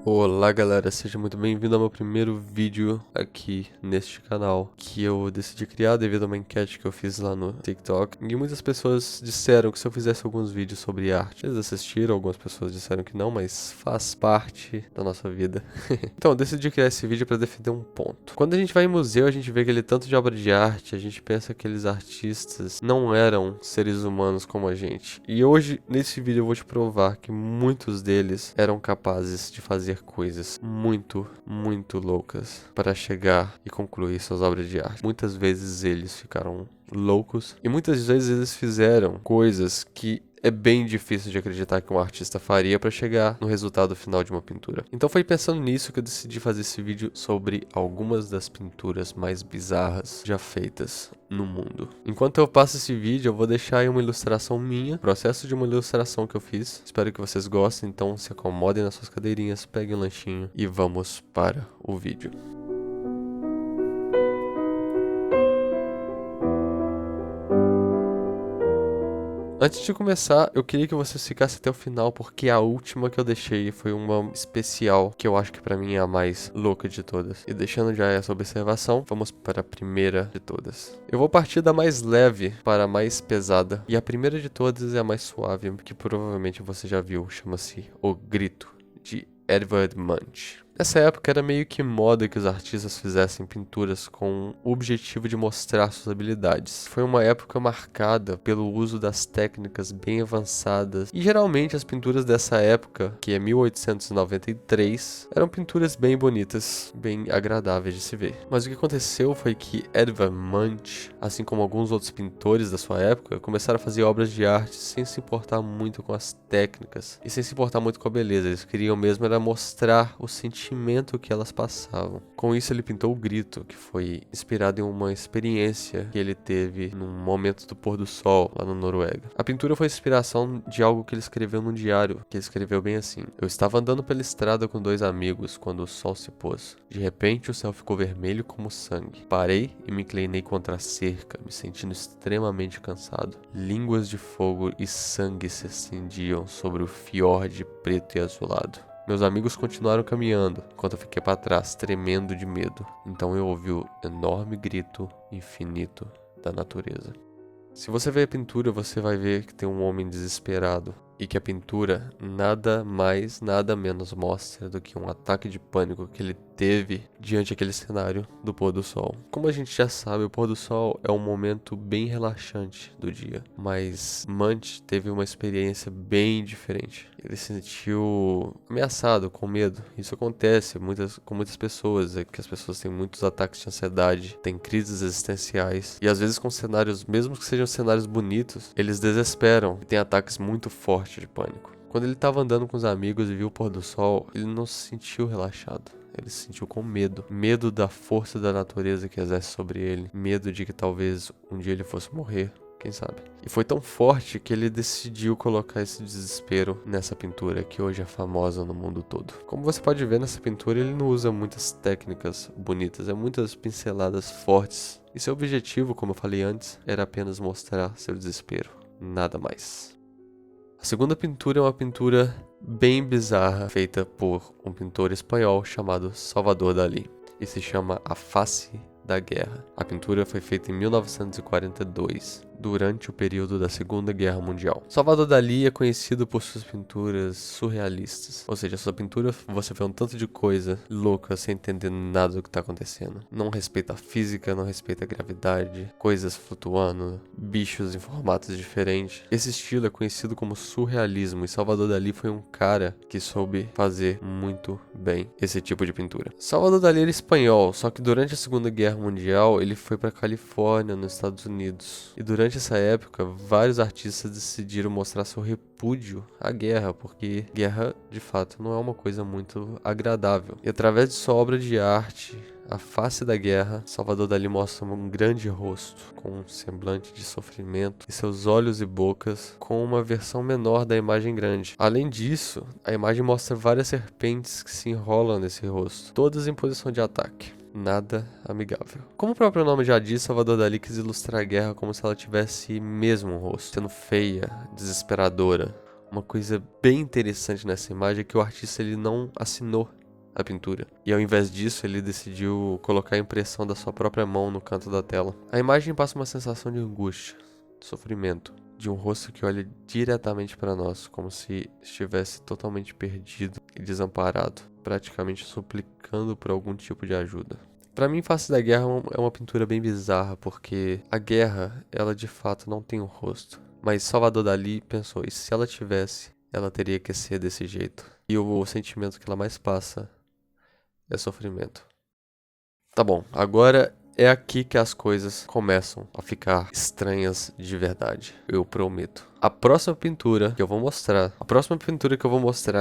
Olá galera, seja muito bem-vindo ao meu primeiro vídeo aqui neste canal que eu decidi criar devido a uma enquete que eu fiz lá no TikTok e muitas pessoas disseram que se eu fizesse alguns vídeos sobre arte, eles assistiram, algumas pessoas disseram que não, mas faz parte da nossa vida. Então eu decidi criar esse vídeo para defender um ponto. Quando a gente vai em museu, a gente vê aquele tanto de obra de arte, a gente pensa que aqueles artistas não eram seres humanos como a gente. E hoje, nesse vídeo, eu vou te provar que muitos deles eram capazes de fazer coisas muito loucas para chegar e concluir suas obras de arte. Muitas vezes eles ficaram loucos e muitas vezes eles fizeram coisas que é bem difícil de acreditar que um artista faria para chegar no resultado final de uma pintura. Então foi pensando nisso que eu decidi fazer esse vídeo sobre algumas das pinturas mais bizarras já feitas no mundo. Enquanto eu passo esse vídeo, eu vou deixar aí uma ilustração minha, processo de uma ilustração que eu fiz. Espero que vocês gostem, então se acomodem nas suas cadeirinhas, peguem um lanchinho e vamos para o vídeo. Antes de começar, eu queria que vocês ficassem até o final, porque a última que eu deixei foi uma especial, que eu acho que pra mim é a mais louca de todas. E deixando já essa observação, vamos para a primeira de todas. Eu vou partir da mais leve para a mais pesada, e a primeira de todas é a mais suave, que provavelmente você já viu, chama-se O Grito, de Edvard Munch. Nessa época era meio que moda que os artistas fizessem pinturas com o objetivo de mostrar suas habilidades. Foi uma época marcada pelo uso das técnicas bem avançadas e geralmente as pinturas dessa época, que é 1893, eram pinturas bem bonitas, bem agradáveis de se ver. Mas o que aconteceu foi que Edvard Munch, assim como alguns outros pintores da sua época, começaram a fazer obras de arte sem se importar muito com as técnicas e sem se importar muito com a beleza. Eles queriam mesmo era mostrar o sentimento que elas passavam. Com isso ele pintou O Grito, que foi inspirado em uma experiência que ele teve num momento do pôr do sol lá na Noruega. A pintura foi inspiração de algo que ele escreveu num diário, que ele escreveu bem assim: eu estava andando pela estrada com dois amigos quando o sol se pôs. De repente o céu ficou vermelho como sangue. Parei e me inclinei contra a cerca, me sentindo extremamente cansado. Línguas de fogo e sangue se estendiam sobre o fiord preto e azulado. Meus amigos continuaram caminhando, enquanto eu fiquei para trás, tremendo de medo. Então eu ouvi o enorme grito infinito da natureza. Se você ver a pintura, você vai ver que tem um homem desesperado e que a pintura nada mais, nada menos mostra do que um ataque de pânico que ele teve diante daquele cenário do pôr do sol. Como a gente já sabe, o pôr do sol é um momento bem relaxante do dia, mas Munch teve uma experiência bem diferente. Ele se sentiu ameaçado, com medo. Isso acontece com muitas pessoas, é que as pessoas têm muitos ataques de ansiedade, têm crises existenciais, e às vezes com cenários, mesmo que sejam cenários bonitos, eles desesperam e têm ataques muito fortes de pânico. Quando ele estava andando com os amigos e viu o pôr do sol, ele não se sentiu relaxado. Ele se sentiu com medo. Medo da força da natureza que exerce sobre ele. Medo de que talvez um dia ele fosse morrer. Quem sabe? E foi tão forte que ele decidiu colocar esse desespero nessa pintura, que hoje é famosa no mundo todo. Como você pode ver nessa pintura, ele não usa muitas técnicas bonitas, é muitas pinceladas fortes. E seu objetivo, como eu falei antes, era apenas mostrar seu desespero. Nada mais. A segunda pintura é uma pintura bem bizarra, feita por um pintor espanhol chamado Salvador Dalí, e se chama A Face da Guerra. A pintura foi feita em 1942, durante o período da Segunda Guerra Mundial. Salvador Dalí é conhecido por suas pinturas surrealistas, ou seja, sua pintura você vê um tanto de coisa louca sem entender nada do que está acontecendo. Não respeita a física, não respeita a gravidade, coisas flutuando, bichos em formatos diferentes. Esse estilo é conhecido como surrealismo e Salvador Dalí foi um cara que soube fazer muito bem esse tipo de pintura. Salvador Dalí era espanhol, só que durante a Segunda Guerra Mundial ele foi para Califórnia, nos Estados Unidos, e durante essa época vários artistas decidiram mostrar seu repúdio à guerra, porque guerra de fato não é uma coisa muito agradável. E através de sua obra de arte, A Face da Guerra, Salvador Dalí mostra um grande rosto com um semblante de sofrimento e seus olhos e bocas com uma versão menor da imagem grande. Além disso, a imagem mostra várias serpentes que se enrolam nesse rosto, todas em posição de ataque. Nada amigável. Como o próprio nome já diz, Salvador Dalí quis ilustrar a guerra como se ela tivesse mesmo um rosto, sendo feia, desesperadora, Uma coisa bem interessante nessa imagem é que o artista ele não assinou a pintura. E ao invés disso, ele decidiu colocar a impressão da sua própria mão no canto da tela. A imagem passa uma sensação de angústia, de sofrimento, de um rosto que olha diretamente para nós, como se estivesse totalmente perdido e desamparado, praticamente suplicando por algum tipo de ajuda. Para mim, Face da Guerra é uma pintura bem bizarra, porque a guerra, ela de fato não tem um rosto. Mas Salvador Dalí pensou, e se ela tivesse, ela teria que ser desse jeito. E o sentimento que ela mais passa é sofrimento. Tá bom, agora é aqui que as coisas começam a ficar estranhas de verdade, eu prometo. A próxima pintura que eu vou mostrar,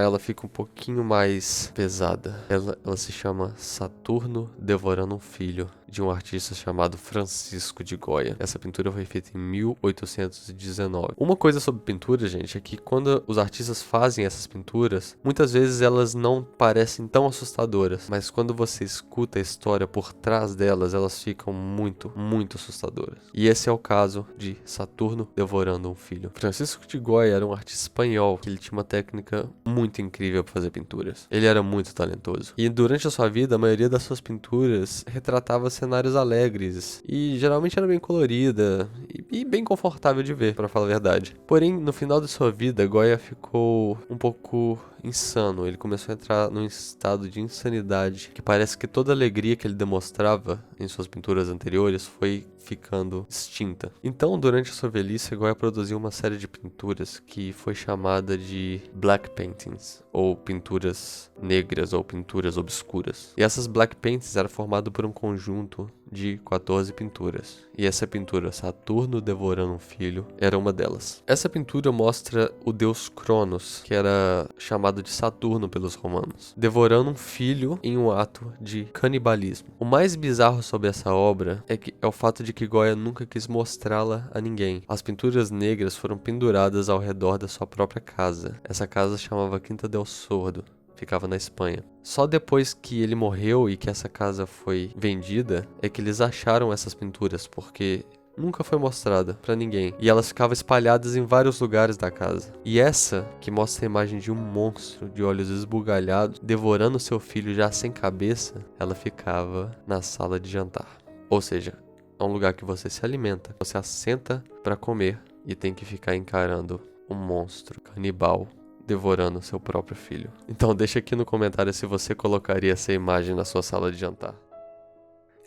ela fica um pouquinho mais pesada. Ela se chama Saturno Devorando um Filho, de um artista chamado Francisco de Goya. Essa pintura foi feita em 1819. Uma coisa sobre pintura, gente, é que quando os artistas fazem essas pinturas, muitas vezes elas não parecem tão assustadoras, mas quando você escuta a história por trás delas, elas ficam muito, muito assustadoras. E esse é o caso de Saturno Devorando um Filho. Francisco de Goya era um artista espanhol que ele tinha uma técnica muito incrível para fazer pinturas. Ele era muito talentoso. E durante a sua vida, a maioria das suas pinturas retratava cenários alegres e geralmente era bem colorida e bem confortável de ver, para falar a verdade. Porém, no final de sua vida, Goya ficou um pouco insano. Ele começou a entrar num estado de insanidade que parece que toda a alegria que ele demonstrava em suas pinturas anteriores foi ficando extinta. Então, durante a sua velhice, Goya produziu uma série de pinturas que foi chamada de black paintings, ou pinturas negras ou pinturas obscuras. E essas black paintings eram formadas por um conjunto de 14 pinturas. E essa pintura, Saturno Devorando um Filho, era uma delas. Essa pintura mostra o deus Cronos, que era chamado de Saturno pelos romanos, devorando um filho em um ato de canibalismo. O mais bizarro sobre essa obra é o fato de que Goya nunca quis mostrá-la a ninguém. As pinturas negras foram penduradas ao redor da sua própria casa. Essa casa chamava Quinta del Sordo. Ficava na Espanha. Só depois que ele morreu e que essa casa foi vendida, é que eles acharam essas pinturas, porque nunca foi mostrada pra ninguém. E elas ficavam espalhadas em vários lugares da casa. E essa, que mostra a imagem de um monstro de olhos esbugalhados, devorando seu filho já sem cabeça, ela ficava na sala de jantar. Ou seja, é um lugar que você se alimenta, você assenta pra comer e tem que ficar encarando um monstro canibal devorando seu próprio filho. Então deixa aqui no comentário se você colocaria essa imagem na sua sala de jantar.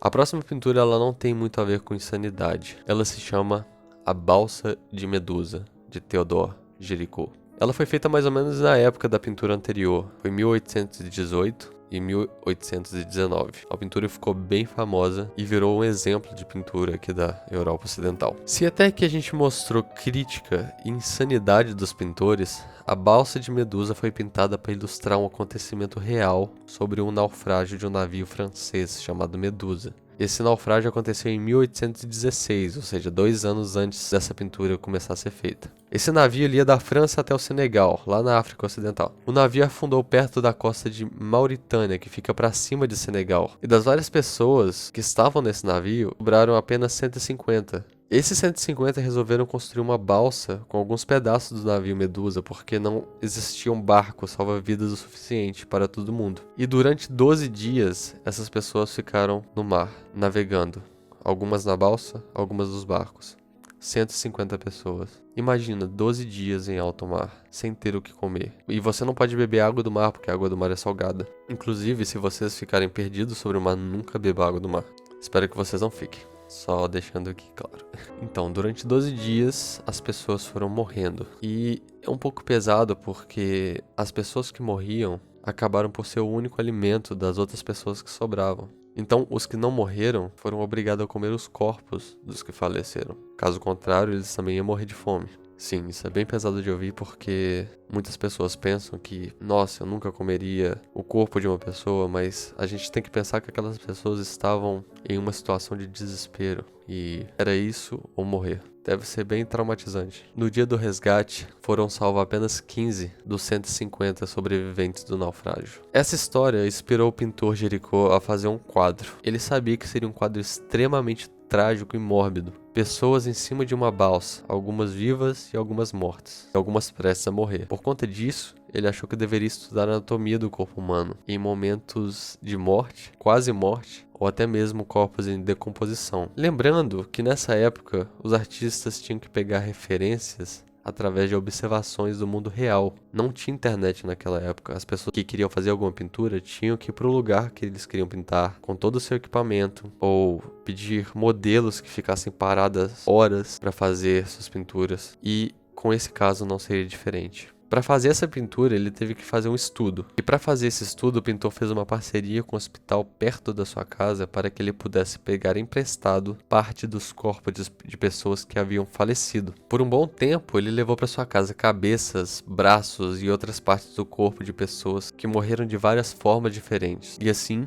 A próxima pintura ela não tem muito a ver com insanidade. Ela se chama A Balsa de Medusa, de Theodore Géricault. Ela foi feita mais ou menos na época da pintura anterior, foi 1818 e 1819. A pintura ficou bem famosa e virou um exemplo de pintura aqui da Europa Ocidental. Se até que a gente mostrou crítica e insanidade dos pintores, a Balsa de Medusa foi pintada para ilustrar um acontecimento real sobre um naufrágio de um navio francês chamado Medusa. Esse naufrágio aconteceu em 1816, ou seja, 2 anos antes dessa pintura começar a ser feita. Esse navio ia da França até o Senegal, lá na África Ocidental. O navio afundou perto da costa de Mauritânia, que fica para cima de Senegal. E das várias pessoas que estavam nesse navio, sobraram apenas 150. Esses 150 resolveram construir uma balsa com alguns pedaços do navio Medusa, porque não existia um barco salva-vidas o suficiente para todo mundo. E durante 12 dias, essas pessoas ficaram no mar, navegando. Algumas na balsa, algumas nos barcos. 150 pessoas. Imagina, 12 dias em alto mar, sem ter o que comer. E você não pode beber água do mar, porque a água do mar é salgada. Inclusive, se vocês ficarem perdidos sobre o mar, nunca beba água do mar. Espero que vocês não fiquem. Só deixando aqui claro. Então, durante 12 dias, as pessoas foram morrendo. E é um pouco pesado porque as pessoas que morriam acabaram por ser o único alimento das outras pessoas que sobravam. Então, os que não morreram foram obrigados a comer os corpos dos que faleceram. Caso contrário, eles também iam morrer de fome. Sim, isso é bem pesado de ouvir porque muitas pessoas pensam que, nossa, eu nunca comeria o corpo de uma pessoa, mas a gente tem que pensar que aquelas pessoas estavam em uma situação de desespero e era isso ou morrer. Deve ser bem traumatizante. No dia do resgate, foram salvos apenas 15 dos 150 sobreviventes do naufrágio. Essa história inspirou o pintor Géricault a fazer um quadro. Ele sabia que seria um quadro extremamente trágico e mórbido. Pessoas em cima de uma balsa, algumas vivas e algumas mortas, e algumas prestes a morrer. Por conta disso, ele achou que deveria estudar a anatomia do corpo humano em momentos de morte, quase morte, ou até mesmo corpos em decomposição. Lembrando que nessa época, os artistas tinham que pegar referências através de observações do mundo real. Não tinha internet naquela época. As pessoas que queriam fazer alguma pintura tinham que ir para o lugar que eles queriam pintar, com todo o seu equipamento, ou pedir modelos que ficassem paradas horas para fazer suas pinturas. E com esse caso não seria diferente. Para fazer essa pintura, ele teve que fazer um estudo. E para fazer esse estudo, o pintor fez uma parceria com um hospital perto da sua casa para que ele pudesse pegar emprestado parte dos corpos de pessoas que haviam falecido. Por um bom tempo, ele levou para sua casa cabeças, braços e outras partes do corpo de pessoas que morreram de várias formas diferentes. E assim,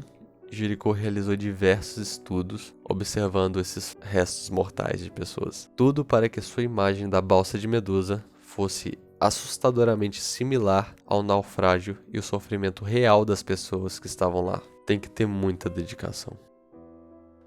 Géricault realizou diversos estudos observando esses restos mortais de pessoas. Tudo para que sua imagem da balsa de Medusa fosse assustadoramente similar ao naufrágio e o sofrimento real das pessoas que estavam lá. Tem que ter muita dedicação.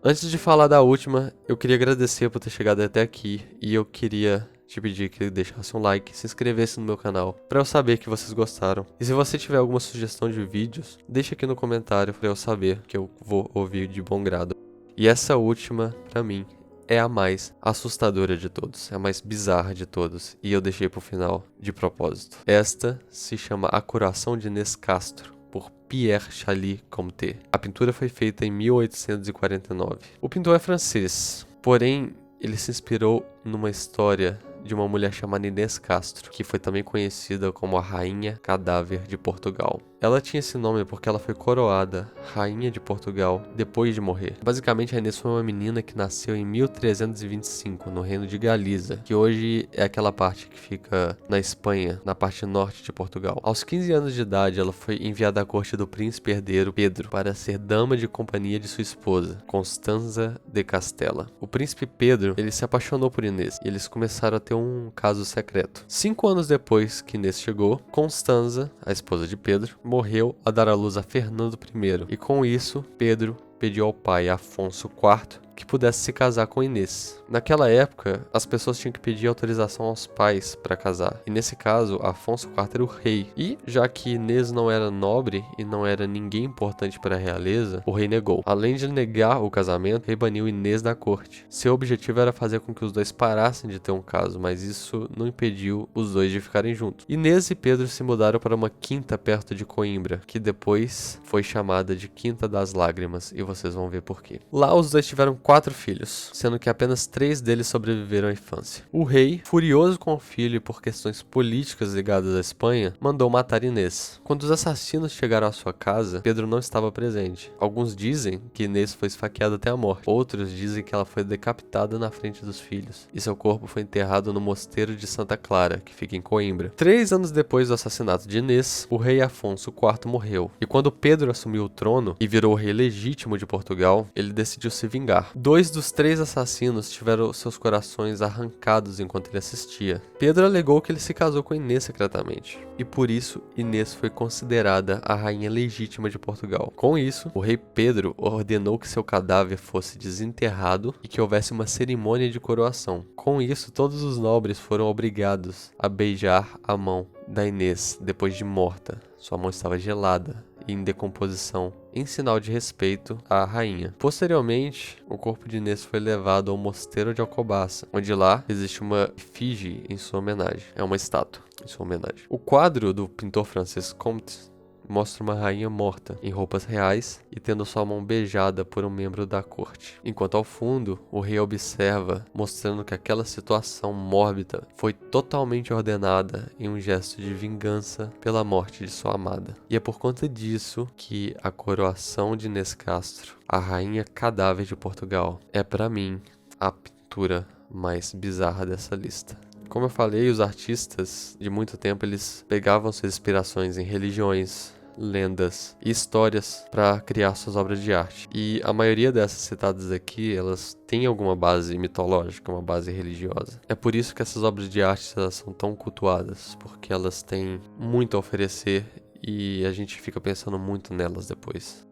Antes de falar da última, eu queria agradecer por ter chegado até aqui e eu queria te pedir que deixasse um like, se inscrevesse no meu canal para eu saber que vocês gostaram. E se você tiver alguma sugestão de vídeos, deixa aqui no comentário para eu saber que eu vou ouvir de bom grado. E essa última, para mim, é a mais assustadora de todos, é a mais bizarra de todos, e eu deixei pro final de propósito. Esta se chama A Coração de Inês Castro, por Pierre Chailly Comte. A pintura foi feita em 1849. O pintor é francês, porém ele se inspirou numa história de uma mulher chamada Inês Castro, que foi também conhecida como a Rainha Cadáver de Portugal. Ela tinha esse nome porque ela foi coroada Rainha de Portugal depois de morrer. Basicamente, a Inês foi uma menina que nasceu em 1325, no reino de Galiza, que hoje é aquela parte que fica na Espanha, na parte norte de Portugal. Aos 15 anos de idade, ela foi enviada à corte do príncipe herdeiro Pedro para ser dama de companhia de sua esposa, Constanza de Castela. O príncipe Pedro, ele se apaixonou por Inês e eles começaram a ter um caso secreto. 5 anos depois que Inês chegou, Constanza, a esposa de Pedro, morreu a dar à luz a Fernando I, e com isso, Pedro pediu ao pai Afonso IV que pudesse se casar com Inês. Naquela época, as pessoas tinham que pedir autorização aos pais para casar, e nesse caso, Afonso IV era o rei. E, já que Inês não era nobre e não era ninguém importante para a realeza, o rei negou. Além de negar o casamento, o rei baniu Inês da corte. Seu objetivo era fazer com que os dois parassem de ter um caso, mas isso não impediu os dois de ficarem juntos. Inês e Pedro se mudaram para uma quinta perto de Coimbra, que depois foi chamada de Quinta das Lágrimas, e vocês vão ver por quê. Lá os dois tiveram 4 filhos, sendo que apenas 3 deles sobreviveram à infância. O rei, furioso com o filho e por questões políticas ligadas à Espanha, mandou matar Inês. Quando os assassinos chegaram à sua casa, Pedro não estava presente. Alguns dizem que Inês foi esfaqueada até a morte. Outros dizem que ela foi decapitada na frente dos filhos. E seu corpo foi enterrado no mosteiro de Santa Clara, que fica em Coimbra. 3 anos depois do assassinato de Inês, o rei Afonso IV morreu. E quando Pedro assumiu o trono e virou o rei legítimo de Portugal, ele decidiu se vingar. 2 dos 3 assassinos tiveram seus corações arrancados enquanto ele assistia. Pedro alegou que ele se casou com Inês secretamente, e por isso Inês foi considerada a rainha legítima de Portugal. Com isso, o rei Pedro ordenou que seu cadáver fosse desenterrado e que houvesse uma cerimônia de coroação. Com isso, todos os nobres foram obrigados a beijar a mão da Inês depois de morta. Sua mão estava gelada e em decomposição, em sinal de respeito à rainha. Posteriormente, o corpo de Inês foi levado ao mosteiro de Alcobaça, onde lá existe uma efígie em sua homenagem. É uma estátua em sua homenagem. O quadro do pintor francês Comte mostra uma rainha morta, em roupas reais e tendo sua mão beijada por um membro da corte. Enquanto ao fundo, o rei observa, mostrando que aquela situação mórbida foi totalmente ordenada em um gesto de vingança pela morte de sua amada. E é por conta disso que a coroação de Inês Castro, a rainha cadáver de Portugal, é para mim a pintura mais bizarra dessa lista. Como eu falei, os artistas de muito tempo eles pegavam suas inspirações em religiões, lendas e histórias para criar suas obras de arte. E a maioria dessas citadas aqui, elas têm alguma base mitológica, uma base religiosa. É por isso que essas obras de arte elas são tão cultuadas, porque elas têm muito a oferecer e a gente fica pensando muito nelas depois.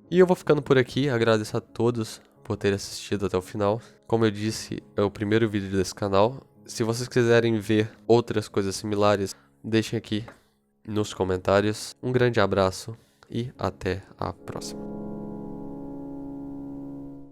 E eu vou ficando por aqui, agradeço a todos por terem assistido até o final. Como eu disse, é o primeiro vídeo desse canal. Se vocês quiserem ver outras coisas similares, deixem aqui nos comentários. Um grande abraço e até a próxima.